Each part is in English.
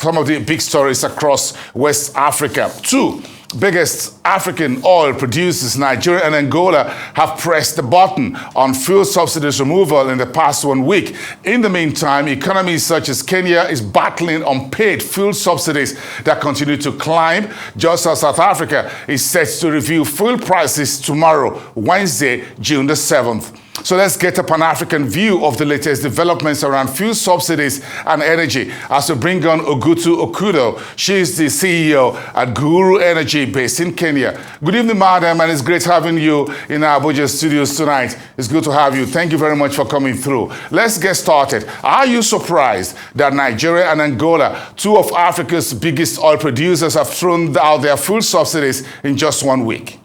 some of the big stories across West Africa. Two biggest African oil producers, Nigeria and Angola, have pressed the button on fuel subsidies removal in the past 1 week. In the meantime, economies such as Kenya is battling unpaid fuel subsidies that continue to climb, just as South Africa is set to review fuel prices tomorrow, Wednesday, June the 7th. So let's get a Pan-African view of the latest developments around fuel subsidies and energy as we bring on Ogutu Okudo. She is the CEO at Guru Energy based in Kenya. Good evening, madam, and it's great having you in our Abuja studios tonight. It's good to have you. Thank you very much for coming through. Let's get started. Are you surprised that Nigeria and Angola, two of Africa's biggest oil producers, have thrown out their fuel subsidies in just 1 week?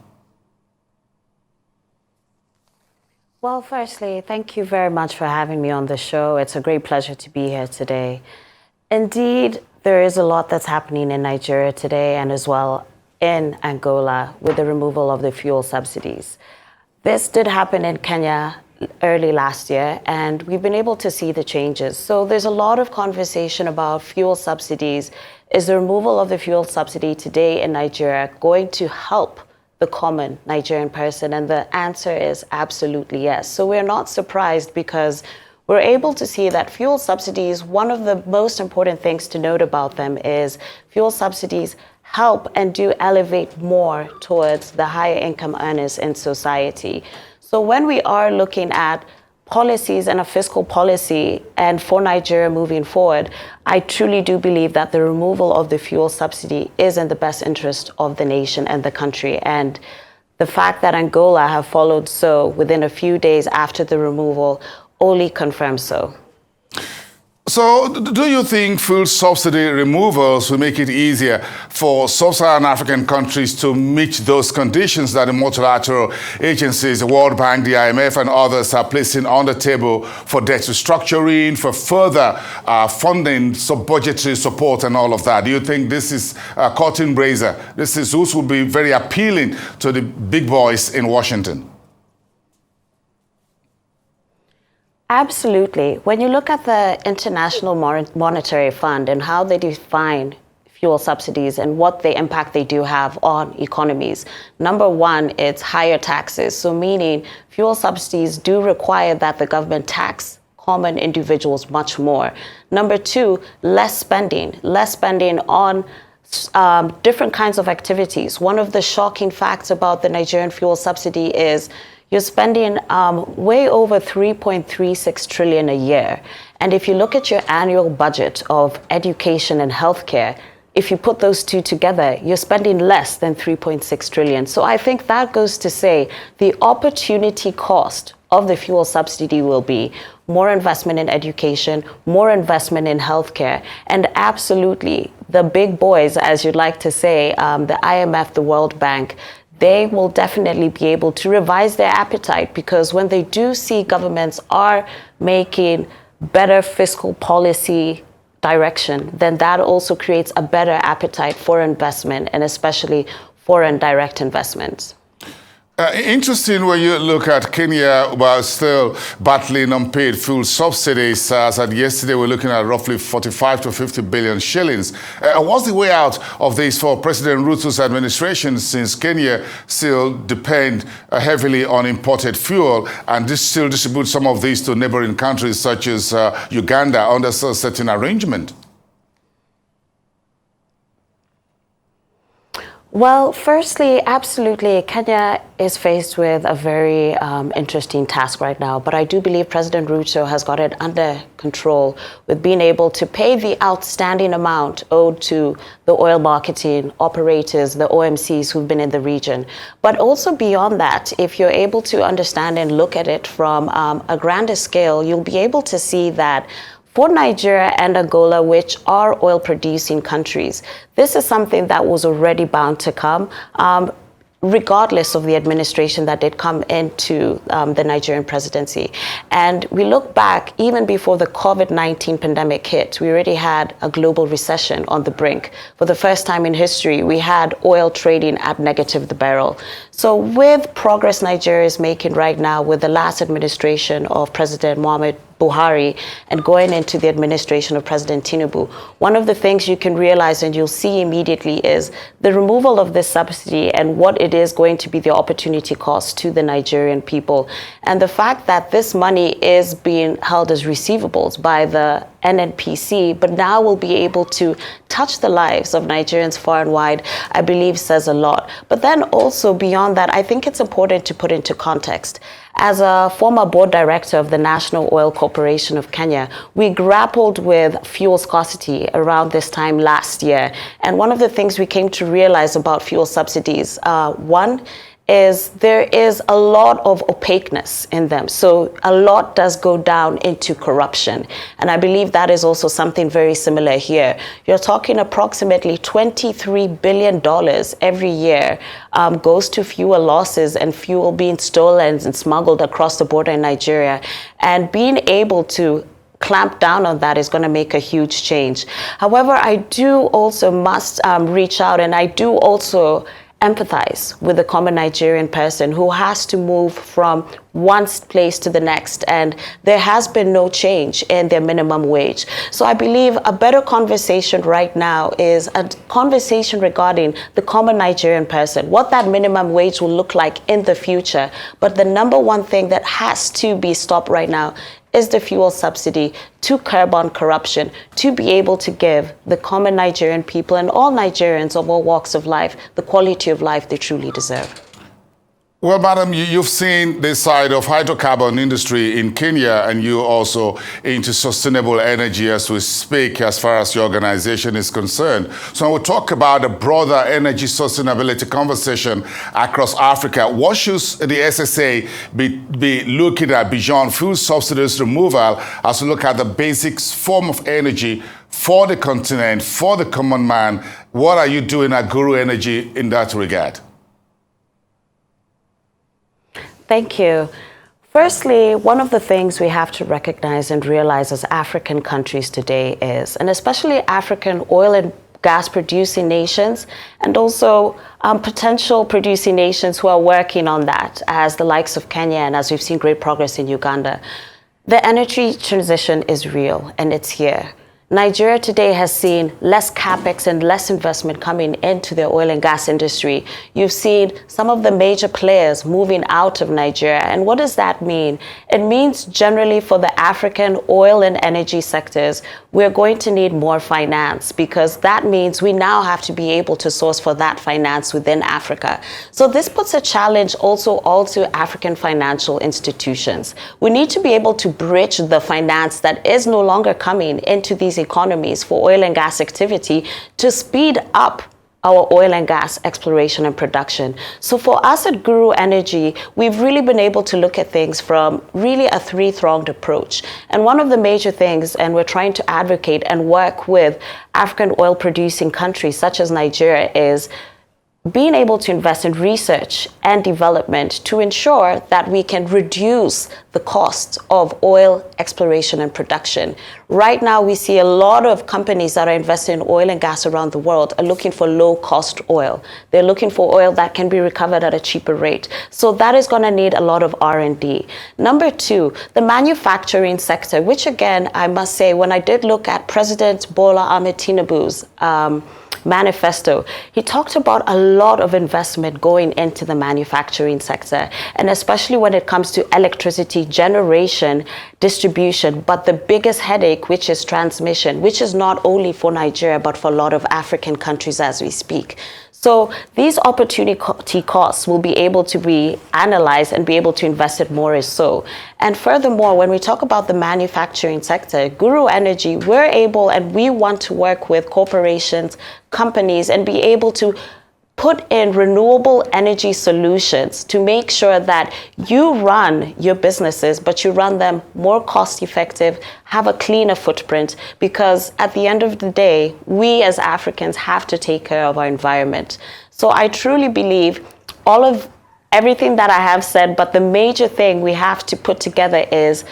Well, firstly, thank you very much for having me on the show. It's a great pleasure to be here today. Indeed, there is a lot that's happening in Nigeria today and as well in Angola with the removal of the fuel subsidies. This did happen in Kenya early last year, and we've been able to see the changes. So there's a lot of conversation about fuel subsidies. Is the removal of the fuel subsidy today in Nigeria going to help the common Nigerian person? And the answer is absolutely yes. So we're not surprised because we're able to see that fuel subsidies, one of the most important things to note about them is fuel subsidies help and do elevate more towards the higher income earners in society. So when we are looking at policies and a fiscal policy and for Nigeria moving forward, I truly do believe that the removal of the fuel subsidy is in the best interest of the nation and the country. And the fact that Angola have followed so within a few days after the removal only confirms so. So do you think fuel subsidy removals will make it easier for sub-Saharan African countries to meet those conditions that the multilateral agencies, the World Bank, the IMF and others are placing on the table for debt restructuring, for further funding, budgetary support and all of that? Do you think this is a curtain raiser? This will be very appealing to the big boys in Washington? Absolutely. When you look at the International Monetary Fund and how they define fuel subsidies and what the impact they do have on economies, number one, it's higher taxes. So meaning fuel subsidies do require that the government tax common individuals much more. Number two, less spending on different kinds of activities. One of the shocking facts about the Nigerian fuel subsidy is you're spending way over 3.36 trillion a year. And if you look at your annual budget of education and healthcare, if you put those two together, you're spending less than 3.6 trillion. So I think that goes to say the opportunity cost of the fuel subsidy will be more investment in education, more investment in healthcare, and absolutely the big boys, as you'd like to say, the IMF, the World Bank, they will definitely be able to revise their appetite, because when they do see governments are making better fiscal policy direction, then that also creates a better appetite for investment and especially foreign direct investments. Interesting when you look at Kenya, while still battling unpaid fuel subsidies. As at yesterday, we're looking at roughly 45 to 50 billion shillings. What's the way out of this for President Ruto's administration, since Kenya still depend heavily on imported fuel and this still distributes some of these to neighboring countries such as Uganda under a certain arrangement? Well, firstly, absolutely, Kenya is faced with a very interesting task right now, but I do believe President Ruto has got it under control with being able to pay the outstanding amount owed to the oil marketing operators, the OMCs who've been in the region. But also beyond that, if you're able to understand and look at it from a grander scale, you'll be able to see that for Nigeria and Angola, which are oil-producing countries, this is something that was already bound to come, regardless of the administration that did come into the Nigerian presidency. And we look back, even before the COVID-19 pandemic hit, we already had a global recession on the brink. For the first time in history, we had oil trading at negative the barrel. So with progress Nigeria is making right now with the last administration of President Muhammad Buhari and going into the administration of President Tinubu, one of the things you can realize and you'll see immediately is the removal of this subsidy and what it is going to be the opportunity cost to the Nigerian people. And the fact that this money is being held as receivables by the NNPC, but now will be able to touch the lives of Nigerians far and wide, I believe says a lot. But then also beyond that, I think it's important to put into context. As a former board director of the National Oil Corporation of Kenya, we grappled with fuel scarcity around this time last year. And one of the things we came to realize about fuel subsidies, one, is there is a lot of opaqueness in them. So a lot does go down into corruption. And I believe that is also something very similar here. You're talking approximately $23 billion every year goes to fuel losses and fuel being stolen and smuggled across the border in Nigeria. And being able to clamp down on that is going to make a huge change. However, I do also must reach out, and I do also empathize with the common Nigerian person who has to move from one place to the next, and there has been no change in their minimum wage. So I believe a better conversation right now is a conversation regarding the common Nigerian person, what that minimum wage will look like in the future. But the number one thing that has to be stopped right now is the fuel subsidy to curb on corruption, to be able to give the common Nigerian people and all Nigerians of all walks of life the quality of life they truly deserve. Well, madam, you've seen this side of hydrocarbon industry in Kenya, and you also into sustainable energy as we speak, as far as your organization is concerned. So we'll talk about a broader energy sustainability conversation across Africa. What should the SSA be looking at beyond fuel subsidies removal as we look at the basic form of energy for the continent, for the common man? What are you doing at Guru Energy in that regard? Thank you. Firstly, one of the things we have to recognize and realize as African countries today is, and especially African oil and gas producing nations, and also potential producing nations who are working on that, as the likes of Kenya and as we've seen great progress in Uganda, the energy transition is real and it's here. Nigeria today has seen less capex and less investment coming into the oil and gas industry. You've seen some of the major players moving out of Nigeria. And what does that mean? It means generally for the African oil and energy sectors, we're going to need more finance, because that means we now have to be able to source for that finance within Africa. So this puts a challenge also all to African financial institutions. We need to be able to bridge the finance that is no longer coming into these economies for oil and gas activity to speed up our oil and gas exploration and production. So for us at Guru Energy, we've really been able to look at things from really a three-pronged approach. And one of the major things, and we're trying to advocate and work with African oil producing countries such as Nigeria, is being able to invest in research and development to ensure that we can reduce the cost of oil exploration and production. Right now, we see a lot of companies that are investing in oil and gas around the world are looking for low-cost oil. They're looking for oil that can be recovered at a cheaper rate. So that is going to need a lot of R&D. Number two, the manufacturing sector, which again, I must say, when I did look at President Bola Ahmed Tinubu's manifesto, he talked about a lot of investment going into the manufacturing sector, and especially when it comes to electricity generation, distribution, but the biggest headache, which is transmission, which is not only for Nigeria, but for a lot of African countries as we speak. So these opportunity costs will be able to be analyzed and be able to invest it more so. And furthermore, when we talk about the manufacturing sector, Guru Energy, we're able and we want to work with corporations, companies, and be able to put in renewable energy solutions to make sure that you run your businesses, but you run them more cost effective, have a cleaner footprint, because at the end of the day, we as Africans have to take care of our environment. So I truly believe everything that I have said, but the major thing we have to put together is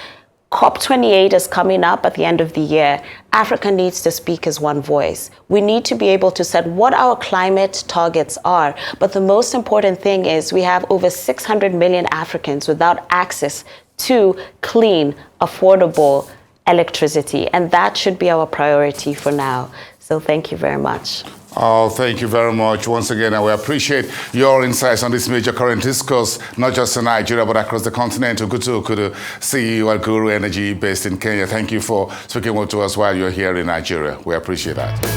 COP28 is coming up at the end of the year. Africa needs to speak as one voice. We need to be able to set what our climate targets are. But the most important thing is we have over 600 million Africans without access to clean, affordable electricity. And that should be our priority for now. So thank you very much. Oh, thank you very much once again, and we appreciate your insights on this major current discourse, not just in Nigeria, but across the continent. Ogutu Okudo, CEO at Guru Energy, based in Kenya. Thank you for speaking to us while you're here in Nigeria. We appreciate that.